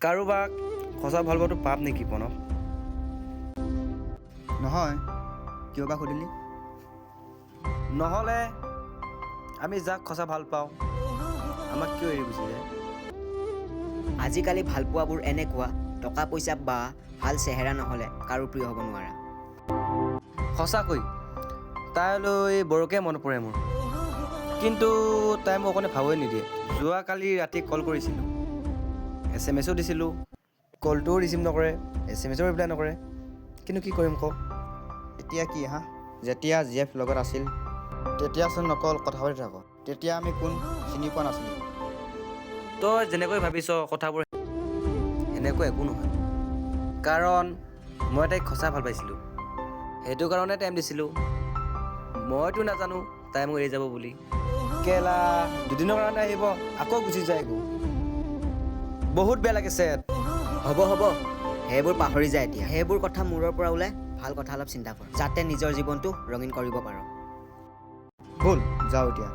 কাৰোবাক সঁচা ভাল পোৱাটো পাপ নেকি প্ৰণৱ? নহয়, কিয় বা সুধিলি? নহ'লে আমি যাক সঁচা ভাল পাওঁ আমাক কিয় এৰি গুচি যায়? আজিকালি ভালপোৱাবোৰ এনেকুৱা, টকা পইচা বা ভাল চেহেৰা নহ'লে কাৰো প্ৰিয় হ'ব নোৱাৰা। সঁচাকৈ তাইলৈ বৰকৈ মনত পৰে মোৰ, কিন্তু তাই মোক অকণে ভাবই নিদিয়ে। যোৱাকালি ৰাতি কল কৰিছিলোঁ, SMS-ও দিছিলোঁ, কলটোও ৰিচিভ নকৰে, SMS-ও ৰিপ্লাই নকৰে। কিন্তু কি কৰিম কওক? এতিয়া কি হা? যেতিয়া জীএফ লগত আছিল তেতিয়াচোন অকল কথা পাতি থাক। তেতিয়া আমি কোন চিনি পোৱা নাছিলোঁ। তই যেনেকৈ ভাবিছ কথাবোৰ সেনেকৈ একো নহয়, কাৰণ মই তাইক সঁচা ভাল পাইছিলোঁ, সেইটো কাৰণে টাইম দিছিলোঁ। মইতো নাজানো তাই মোক এৰি যাব বুলি। কেলা দুদিনৰ কাৰণে আহিব আকৌ গুচি যায় গৈ। বহুত বেয়া লাগিছে। হ'ব সেইবোৰ পাহৰি যায় এতিয়া। সেইবোৰ কথা মূৰৰ পৰা ওলাই ভাল কথা অলপ চিন্তা কৰ, যাতে নিজৰ জীৱনটো ৰঙীন কৰিব পাৰ। ব'ল যাওঁ এতিয়া।